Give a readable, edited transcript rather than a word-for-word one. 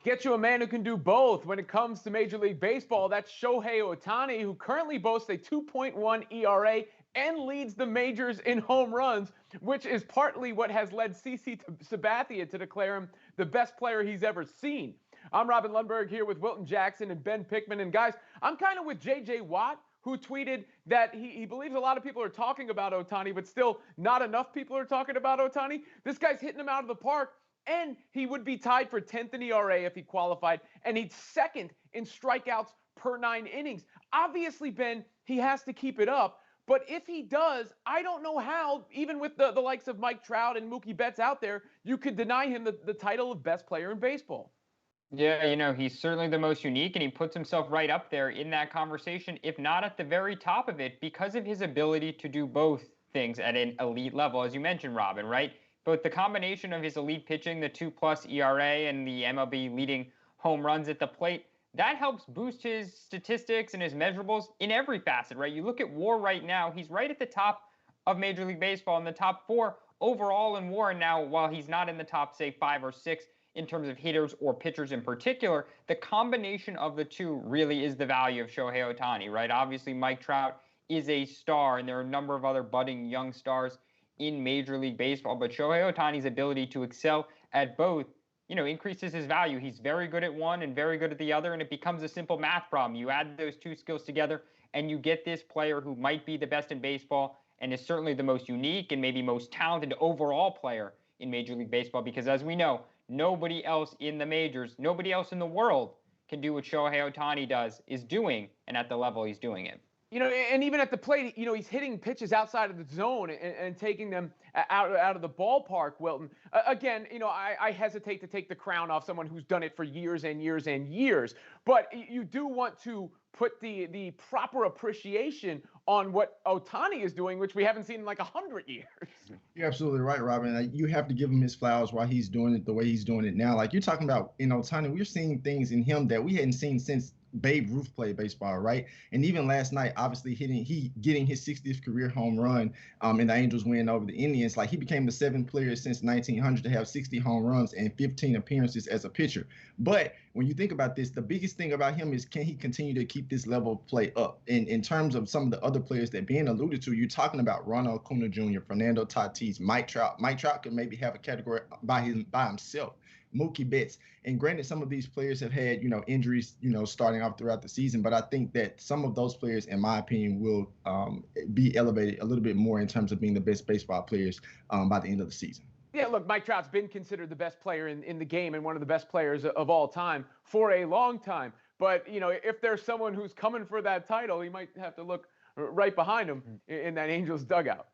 Get you a man who can do both when it comes to Major League Baseball. That's Shohei Ohtani, who currently boasts a 2.1 ERA and leads the majors in home runs, which is partly what has led CC Sabathia to declare him the best player he's ever seen. I'm Robin Lundberg here with Wilton Jackson and Ben Pickman. And guys, I'm kind of with JJ Watt, who tweeted that he believes a lot of people are talking about Ohtani, but still not enough people are talking about Ohtani. This guy's hitting him out of the park. And he would be tied for 10th in ERA if he qualified, and he's second in strikeouts per 9 innings. Obviously, Ben, he has to keep it up. But if he does, I don't know how, even with the likes of Mike Trout and Mookie Betts out there, you could deny him the title of best player in baseball. Yeah, he's certainly the most unique, and he puts himself right up there in that conversation, if not at the very top of it, because of his ability to do both things at an elite level, as you mentioned, Robin, right? Both the combination of his elite pitching, the 2+ ERA, and the MLB leading home runs at the plate, that helps boost his statistics and his measurables in every facet, right? You look at WAR right now, he's right at the top of Major League Baseball in the top 4 overall in WAR. Now, while he's not in the top, say, 5 or 6 in terms of hitters or pitchers in particular, the combination of the two really is the value of Shohei Ohtani, right? Obviously, Mike Trout is a star, and there are a number of other budding young stars in Major League Baseball, but Shohei Ohtani's ability to excel at both, increases his value. He's very good at one and very good at the other, and it becomes a simple math problem. You add those two skills together, and you get this player who might be the best in baseball and is certainly the most unique and maybe most talented overall player in Major League Baseball, because as we know, nobody else in the majors, nobody else in the world can do what Shohei Ohtani is doing, and at the level he's doing it. And even at the plate, he's hitting pitches outside of the zone and taking them out of the ballpark, Wilton. Again, I hesitate to take the crown off someone who's done it for years and years and years. But you do want to put the proper appreciation on what Ohtani is doing, which we haven't seen in like 100 years. You're absolutely right, Robin. You have to give him his flowers while he's doing it the way he's doing it now. Like you're talking about in Ohtani, we're seeing things in him that we hadn't seen since Babe Ruth played baseball, right? And even last night, obviously getting his 60th career home run, and the Angels win over the Indians. Like he became the 7th player since 1900 to have 60 home runs and 15 appearances as a pitcher. But when you think about this, the biggest thing about him is, can he continue to keep this level of play up? In terms of some of the other players that Ben alluded to, you're talking about Ronald Acuna Jr., Fernando Tatis, Mike Trout. Mike Trout could maybe have a category by himself. Mookie Betts. And granted, some of these players have had, injuries, starting off throughout the season. But I think that some of those players, in my opinion, will be elevated a little bit more in terms of being the best baseball players by the end of the season. Yeah, look, Mike Trout's been considered the best player in the game and one of the best players of all time for a long time. But, if there's someone who's coming for that title, he might have to look right behind him in that Angels dugout.